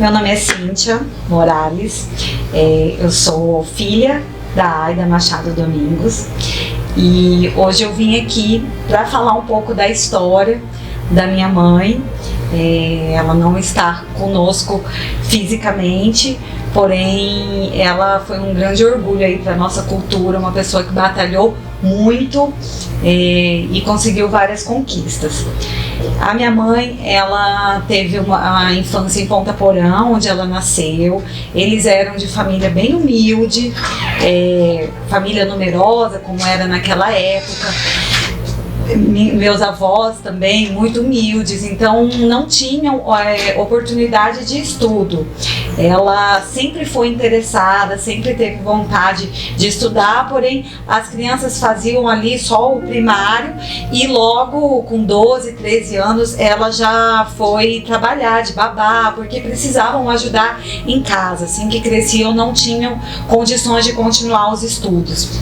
Meu nome é Cíntia Morales, eu sou filha da Aida Machado Domingos e hoje eu vim aqui para falar um pouco da história da minha mãe. Ela não está conosco fisicamente, porém ela foi um grande orgulho aí para nossa cultura, uma pessoa que batalhou muito e conseguiu várias conquistas. A minha mãe, ela teve uma infância em Ponta Porã, onde ela nasceu. Eles eram de família bem humilde, família numerosa, como era naquela época. Meus avós também muito humildes, então não tinham oportunidade de estudo. Ela sempre foi interessada, sempre teve vontade de estudar, porém as crianças faziam ali só o primário e logo com 12, 13 anos ela já foi trabalhar de babá, porque precisavam ajudar em casa. Assim que cresciam não tinham condições de continuar os estudos.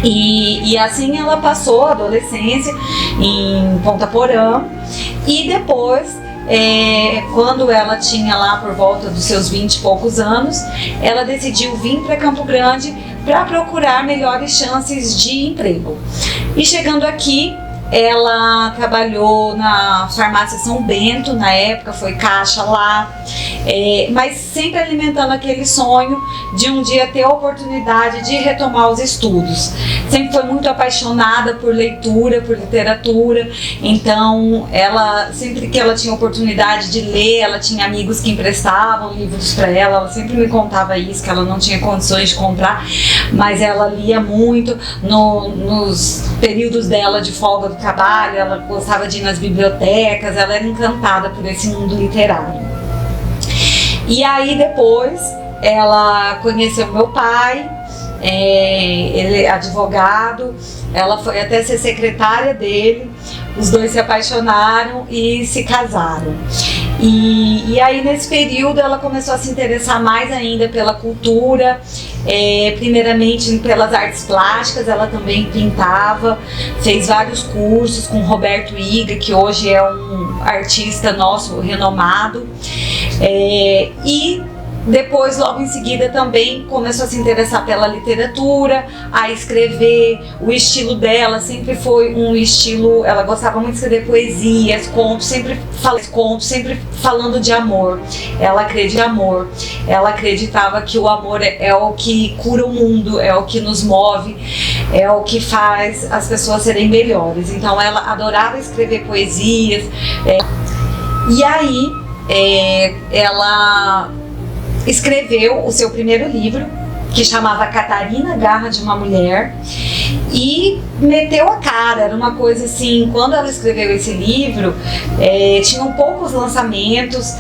E assim ela passou a adolescência em Ponta Porã e depois, quando ela tinha lá por volta dos seus 20 e poucos anos, ela decidiu vir para Campo Grande para procurar melhores chances de emprego. E chegando aqui, ela trabalhou na farmácia São Bento, na época foi caixa lá, mas sempre alimentando aquele sonho de um dia ter a oportunidade de retomar os estudos. Sempre foi muito apaixonada por leitura, por literatura, então ela, sempre que ela tinha oportunidade de ler, ela tinha amigos que emprestavam livros para ela sempre me contava isso, que ela não tinha condições de comprar, mas ela lia muito nos períodos dela de folga do trabalho, ela gostava de ir nas bibliotecas, ela era encantada por esse mundo literário. E aí depois ela conheceu meu pai, ele é advogado, ela foi até ser secretária dele, os dois se apaixonaram e se casaram. E aí nesse período ela começou a se interessar mais ainda pela cultura, primeiramente pelas artes plásticas. Ela também pintava, fez vários cursos com Roberto Iga, que hoje é um artista nosso renomado, e depois, logo em seguida, também começou a se interessar pela literatura, a escrever. O estilo dela sempre foi um estilo, ela gostava muito de escrever poesias, contos, sempre falando de amor. Ela acredita em amor. Ela acreditava que o amor é o que cura o mundo, é o que nos move, é o que faz as pessoas serem melhores. Então ela adorava escrever poesias. E aí ela escreveu o seu primeiro livro, que chamava Catarina, Garra de uma Mulher, e meteu a cara. Era uma coisa assim, quando ela escreveu esse livro, tinham poucos lançamentos.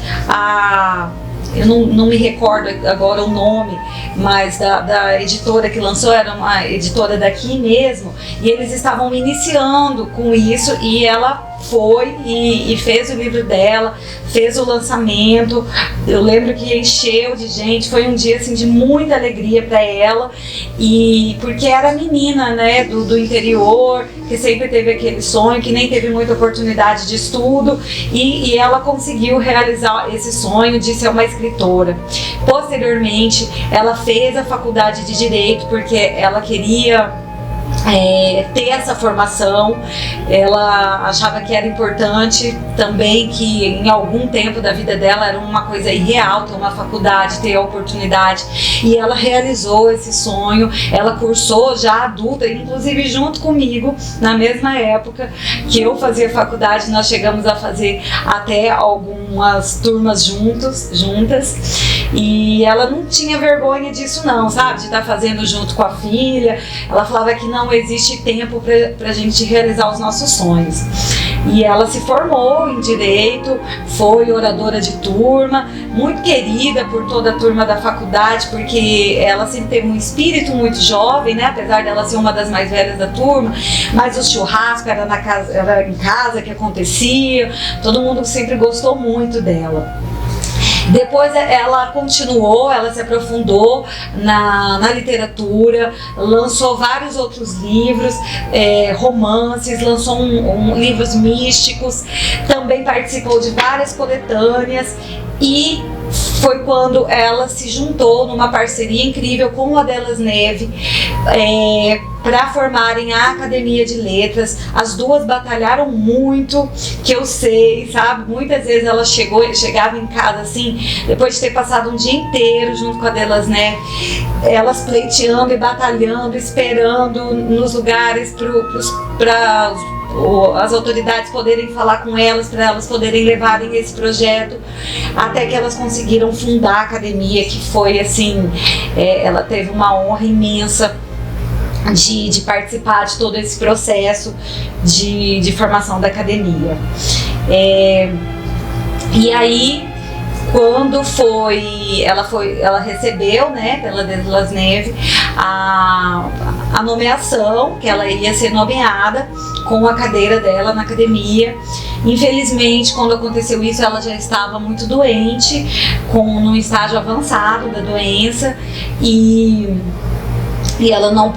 Eu não me recordo agora o nome, mas da editora que lançou, era uma editora daqui mesmo, e eles estavam iniciando com isso, e ela foi e fez o livro dela, fez o lançamento. Eu lembro que encheu de gente, foi um dia assim de muita alegria para ela, e porque era menina, né, do interior, que sempre teve aquele sonho, que nem teve muita oportunidade de estudo, e ela conseguiu realizar esse sonho de ser uma escritora. Posteriormente, ela fez a faculdade de Direito, porque ela queria ter essa formação. Ela achava que era importante também, que em algum tempo da vida dela era uma coisa irreal ter uma faculdade, ter a oportunidade, e ela realizou esse sonho. Ela cursou já adulta, inclusive junto comigo, na mesma época que eu fazia faculdade, nós chegamos a fazer até algumas turmas juntas, e ela não tinha vergonha disso não, sabe, de estar fazendo junto com a filha. Ela falava que não existe tempo pra gente realizar os nossos sonhos. E ela se formou em Direito, foi oradora de turma, muito querida por toda a turma da faculdade, porque ela sempre teve um espírito muito jovem, né? Apesar dela ser uma das mais velhas da turma, mas o churrasco era em casa que acontecia, todo mundo sempre gostou muito dela. Depois ela continuou, ela se aprofundou na literatura, lançou vários outros livros, romances, lançou livros místicos, também participou de várias coletâneas e foi quando ela se juntou numa parceria incrível com o Adelas Neve para formarem a Academia de Letras. As duas batalharam muito, que eu sei, sabe? Muitas vezes ela chegava em casa assim, depois de ter passado um dia inteiro junto com a Adelas Neve, elas pleiteando e batalhando, esperando nos lugares para as autoridades poderem falar com elas, para elas poderem levarem esse projeto, até que elas conseguiram fundar a academia, que foi assim, ela teve uma honra imensa de participar de todo esse processo de formação da academia. E aí, quando ela recebeu, né, pela Adelas Neve, a nomeação, que ela ia ser nomeada com a cadeira dela na academia. Infelizmente, quando aconteceu isso, ela já estava muito doente, num estágio avançado da doença, e ela não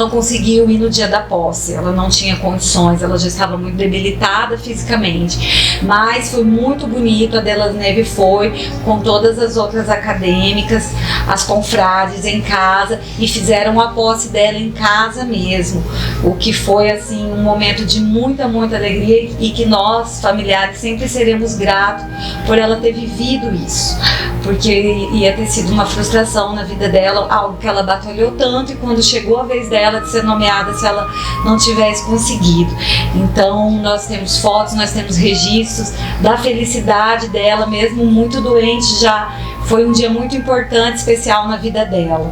conseguiu ir no dia da posse, ela não tinha condições, ela já estava muito debilitada fisicamente, mas foi muito bonito. A Adelas Neve foi com todas as outras acadêmicas, as confrades em casa, e fizeram a posse dela em casa mesmo, o que foi assim um momento de muita alegria, e que nós, familiares, sempre seremos gratos por ela ter vivido isso, porque ia ter sido uma frustração na vida dela, algo que ela batalhou tanto, e quando chegou a vez dela de ser nomeada, se ela não tivesse conseguido. Então nós temos fotos, nós temos registros da felicidade dela, mesmo muito doente, já foi um dia muito importante, especial na vida dela.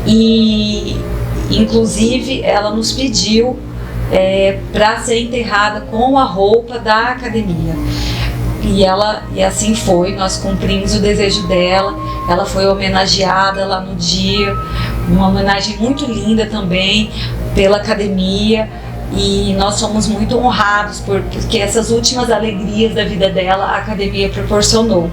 E inclusive ela nos pediu para ser enterrada com a roupa da academia. E assim foi, nós cumprimos o desejo dela. Ela foi homenageada lá no dia, uma homenagem muito linda também pela academia, e nós somos muito honrados porque essas últimas alegrias da vida dela a academia proporcionou.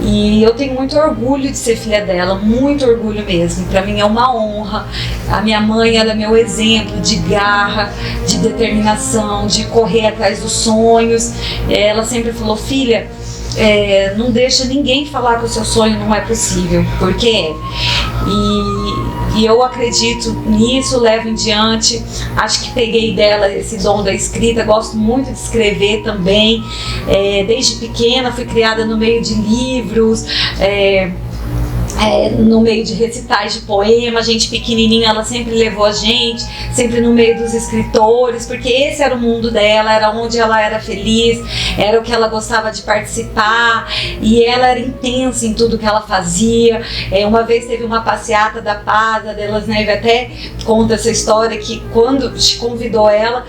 E eu tenho muito orgulho de ser filha dela, muito orgulho mesmo. Para mim é uma honra. A minha mãe, ela é meu exemplo de garra, de determinação, de correr atrás dos sonhos. Ela sempre falou: filha, não deixa ninguém falar que o seu sonho não é possível, porque é. E eu acredito nisso, levo em diante. Acho que peguei dela esse dom da escrita, gosto muito de escrever também. Desde pequena fui criada no meio de livros, no meio de recitais de poema. A gente pequenininha, ela sempre levou a gente, sempre no meio dos escritores, porque esse era o mundo dela, era onde ela era feliz, era o que ela gostava de participar, e ela era intensa em tudo que ela fazia. Uma vez teve uma passeata da Paz, a Adelas Neve até conta essa história, que quando te convidou ela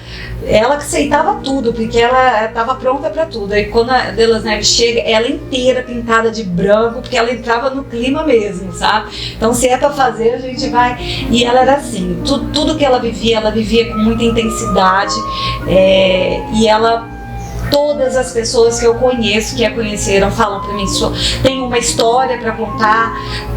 aceitava tudo, porque ela estava pronta para tudo. Aí quando a Adelas Neve chega, ela inteira pintada de branco, porque ela entrava no clima mesmo, sabe? Então, se é para fazer, a gente vai. E ela era assim, tudo que ela vivia com muita intensidade, e ela... Todas as pessoas que eu conheço, que a conheceram, falam para mim: tem uma história para contar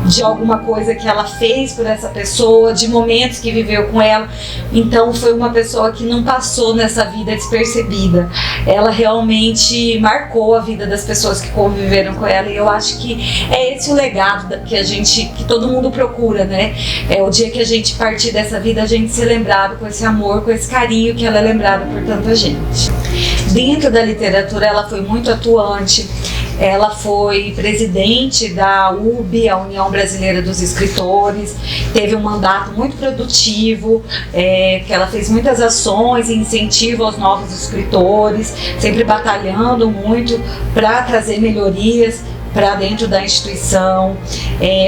de alguma coisa que ela fez por essa pessoa, de momentos que viveu com ela. Então foi uma pessoa que não passou nessa vida despercebida. Ela realmente marcou a vida das pessoas que conviveram com ela, e eu acho que é esse o legado que todo mundo procura, né? O dia que a gente partir dessa vida, a gente ser lembrado com esse amor, com esse carinho que ela é lembrada por tanta gente. Dentro da literatura, ela foi muito atuante. Ela foi presidente da UB, a União Brasileira dos Escritores, teve um mandato muito produtivo, que ela fez muitas ações e incentivo aos novos escritores, sempre batalhando muito para trazer melhorias para dentro da instituição.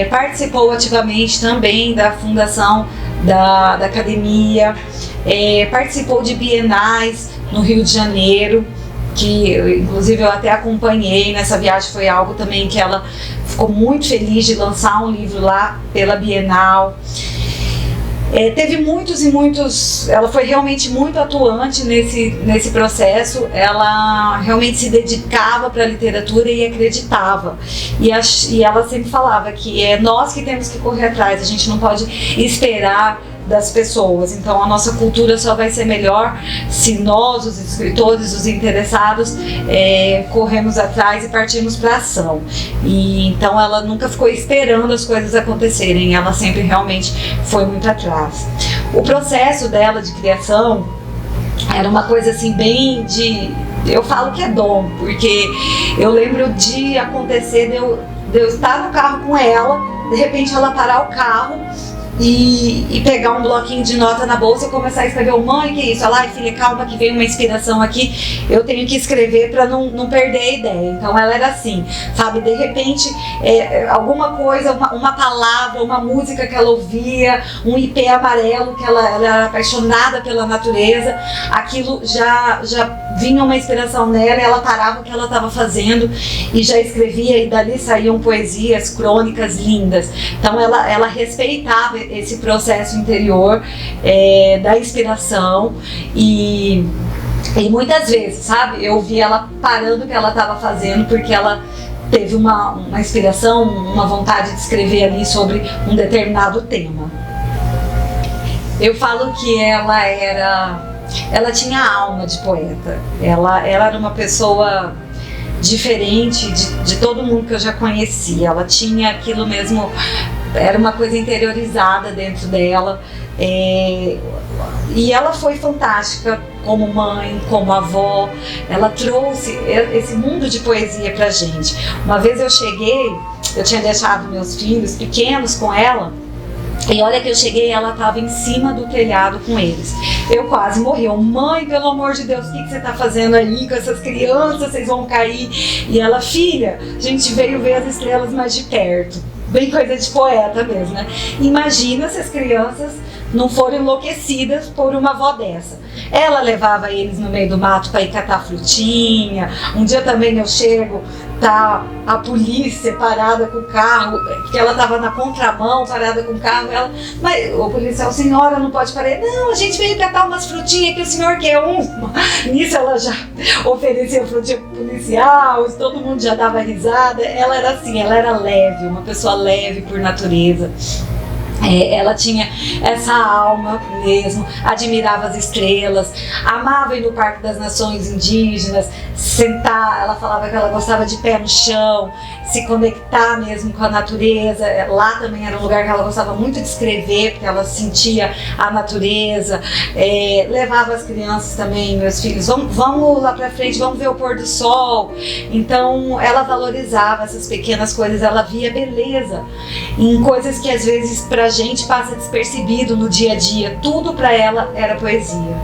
Participou ativamente também da fundação da academia, participou de bienais no Rio de Janeiro, que inclusive eu até acompanhei nessa viagem. Foi algo também que ela ficou muito feliz de lançar um livro lá pela Bienal. Teve muitos, ela foi realmente muito atuante nesse processo. Ela realmente se dedicava para a literatura e acreditava, e ela sempre falava que é nós que temos que correr atrás, a gente não pode esperar das pessoas. Então a nossa cultura só vai ser melhor se nós, os escritores, os interessados, corremos atrás e partimos para ação. E então ela nunca ficou esperando as coisas acontecerem, ela sempre realmente foi muito atrás. O processo dela de criação era uma coisa assim bem de... Eu falo que é dom, porque eu lembro de acontecer de eu estar no carro com ela, de repente ela parar o carro e pegar um bloquinho de nota na bolsa e começar a escrever. Mãe, que isso? Ela, ai filha, calma que veio uma inspiração aqui, eu tenho que escrever para não perder a ideia. Então ela era assim, sabe, de repente alguma coisa, uma palavra, uma música que ela ouvia, um ipê amarelo, que ela era apaixonada pela natureza, aquilo já vinha uma inspiração nela, e ela parava o que ela estava fazendo e já escrevia, e dali saíam poesias, crônicas lindas. Então ela respeitava esse processo interior da inspiração, e muitas vezes, sabe, eu vi ela parando o que ela estava fazendo porque ela teve uma inspiração, uma vontade de escrever ali sobre um determinado tema. Eu falo que ela tinha alma de poeta, ela era uma pessoa diferente de todo mundo que eu já conhecia. Ela tinha aquilo mesmo, era uma coisa interiorizada dentro dela, e ela foi fantástica como mãe, como avó. Ela trouxe esse mundo de poesia pra gente. Uma vez eu cheguei, eu tinha deixado meus filhos pequenos com ela, e olha que eu cheguei, ela estava em cima do telhado com eles. Eu quase morri. Mãe, pelo amor de Deus, o que você está fazendo aí com essas crianças? Vocês vão cair. E ela, filha, a gente veio ver as estrelas mais de perto. Bem coisa de poeta mesmo, né? Imagina se as crianças não foram enlouquecidas por uma avó dessa. Ela levava eles no meio do mato para ir catar frutinha. Um dia também eu chego, tá a polícia parada com o carro, porque ela estava na contramão, parada com o carro. Ela, mas o policial, senhora, não pode parar. Não, a gente veio catar umas frutinhas que o senhor quer uma. Nisso ela já oferecia frutinha pro policial, todo mundo já dava risada. Ela era assim, ela era leve, uma pessoa leve por natureza. Ela tinha essa alma mesmo, admirava as estrelas, amava ir no Parque das Nações Indígenas, sentar. Ela falava que ela gostava de pé no chão, se conectar mesmo com a natureza. Lá também era um lugar que ela gostava muito de escrever, porque ela sentia a natureza. Levava as crianças também, meus filhos, vamos lá pra frente, vamos ver o pôr do sol. Então ela valorizava essas pequenas coisas, ela via beleza em coisas que às vezes pra gente passa despercebido no dia a dia. Tudo pra ela era poesia.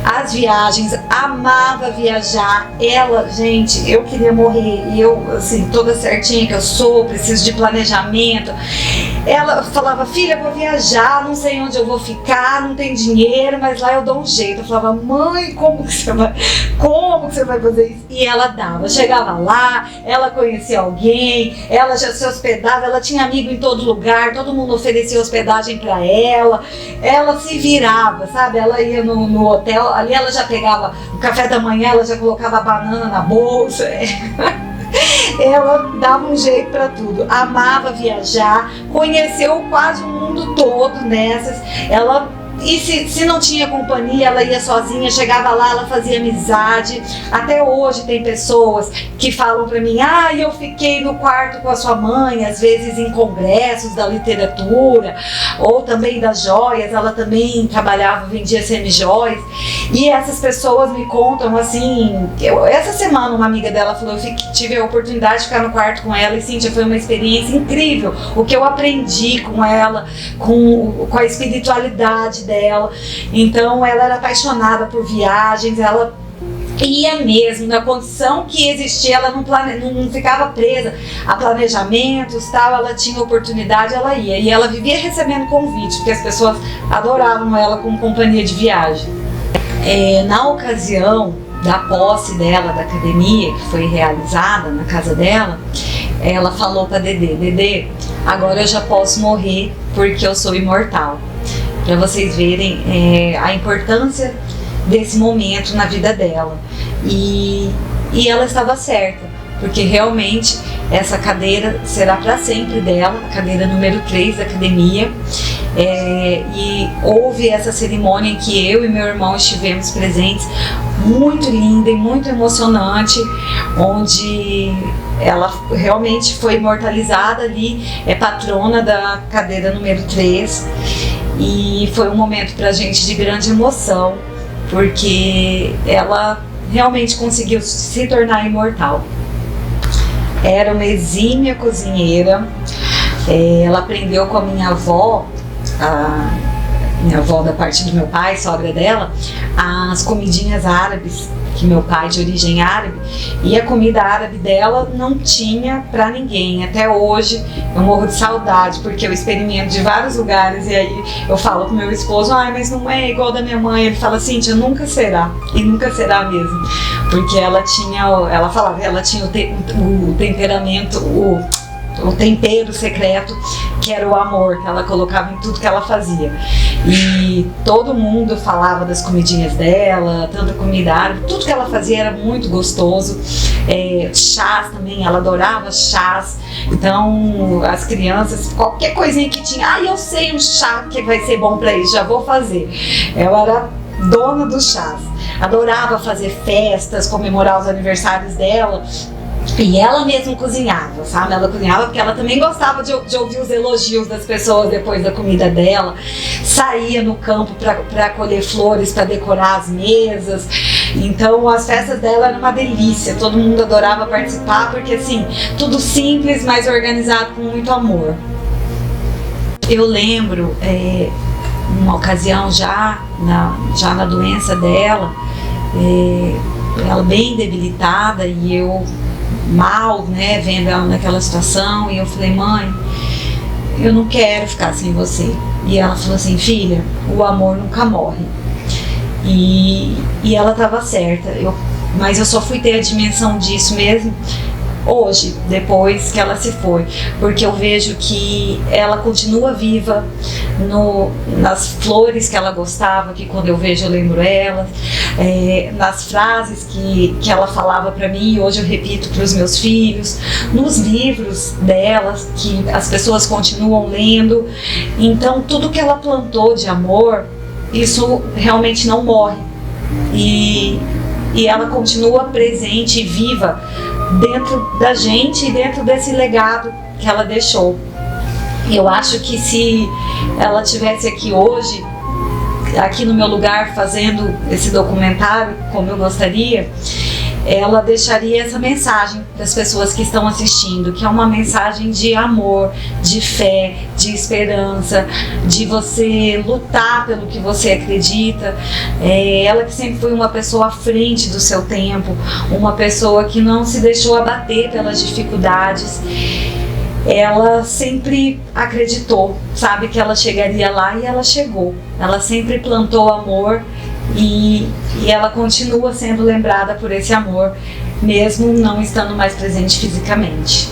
As viagens, amava viajar. Ela, gente, eu queria morrer, e eu, assim, toda certinha que eu sou, preciso de planejamento. Ela falava, filha, vou viajar, não sei onde eu vou ficar, não tem dinheiro, mas lá eu dou um jeito. Eu falava, mãe, como que você vai fazer isso? E ela dava, chegava lá, ela conhecia alguém, ela já se hospedava, ela tinha amigo em todo lugar, todo mundo oferecia hospedagem pra ela se virava, sabe? Ela ia no hotel, ali ela já pegava o café da manhã, ela já colocava a banana na bolsa. Ela dava um jeito para tudo, amava viajar, conheceu quase o mundo todo nessas. E se não tinha companhia, ela ia sozinha, chegava lá, ela fazia amizade. Até hoje tem pessoas que falam pra mim, eu fiquei no quarto com a sua mãe, às vezes em congressos da literatura, ou também das joias. Ela também trabalhava, vendia semi-joias. E essas pessoas me contam assim, essa semana uma amiga dela falou, eu tive a oportunidade de ficar no quarto com ela, e Cíntia, foi uma experiência incrível, o que eu aprendi com ela, com a espiritualidade dela. Então ela era apaixonada por viagens, ela ia mesmo, na condição que existia, ela não ficava presa a planejamentos, tal. Ela tinha oportunidade, ela ia, e ela vivia recebendo convite, porque as pessoas adoravam ela como companhia de viagem. Na ocasião da posse dela da academia, que foi realizada na casa dela, ela falou para Dedê, agora eu já posso morrer porque eu sou imortal. Para vocês verem a importância desse momento na vida dela. E ela estava certa, porque realmente essa cadeira será para sempre dela, a cadeira número 3 da academia. e houve essa cerimônia em que eu e meu irmão estivemos presentes, muito linda e muito emocionante, onde ela realmente foi imortalizada ali, é patrona da cadeira número 3, e foi um momento pra gente de grande emoção, porque ela realmente conseguiu se tornar imortal. Era uma exímia cozinheira, ela aprendeu com a minha avó, minha avó da parte do meu pai, sogra dela, as comidinhas árabes, que meu pai de origem árabe, e a comida árabe dela não tinha pra ninguém. Até hoje eu morro de saudade, porque eu experimento de vários lugares e aí eu falo pro meu esposo, mas não é igual da minha mãe. Ele fala, Cíntia, nunca será, e nunca será mesmo, porque ela falava, ela tinha o temperamento, o tempero secreto, que era o amor, que ela colocava em tudo que ela fazia. E todo mundo falava das comidinhas dela, tanto a comida árabe, tudo que ela fazia era muito gostoso. Chás também, ela adorava chás. Então as crianças, qualquer coisinha que tinha, eu sei um chá que vai ser bom para eles, já vou fazer. Ela era dona dos chás, adorava fazer festas, comemorar os aniversários dela. E ela mesma cozinhava, sabe? Ela cozinhava porque ela também gostava de ouvir os elogios das pessoas depois da comida dela. Saía no campo para colher flores, para decorar as mesas. Então as festas dela eram uma delícia, todo mundo adorava participar, porque assim, tudo simples, mas organizado com muito amor. Eu lembro, uma ocasião já na doença dela, ela bem debilitada e eu mal, né, vendo ela naquela situação, e eu falei, mãe, eu não quero ficar sem você. E ela falou assim, filha, o amor nunca morre. E ela estava certa, mas eu só fui ter a dimensão disso mesmo hoje, depois que ela se foi, porque eu vejo que ela continua viva nas flores que ela gostava, que quando eu vejo eu lembro elas, nas frases que ela falava para mim e hoje eu repito para os meus filhos, nos livros delas que as pessoas continuam lendo. Então tudo que ela plantou de amor, isso realmente não morre, e ela continua presente e viva dentro da gente e dentro desse legado que ela deixou. Eu acho que se ela estivesse aqui hoje, aqui no meu lugar, fazendo esse documentário como eu gostaria, ela deixaria essa mensagem para as pessoas que estão assistindo, que é uma mensagem de amor, de fé, de esperança, de você lutar pelo que você acredita. Ela que sempre foi uma pessoa à frente do seu tempo, uma pessoa que não se deixou abater pelas dificuldades. Ela sempre acreditou, sabe, que ela chegaria lá, e ela chegou. Ela sempre plantou amor e ela continua sendo lembrada por esse amor, mesmo não estando mais presente fisicamente.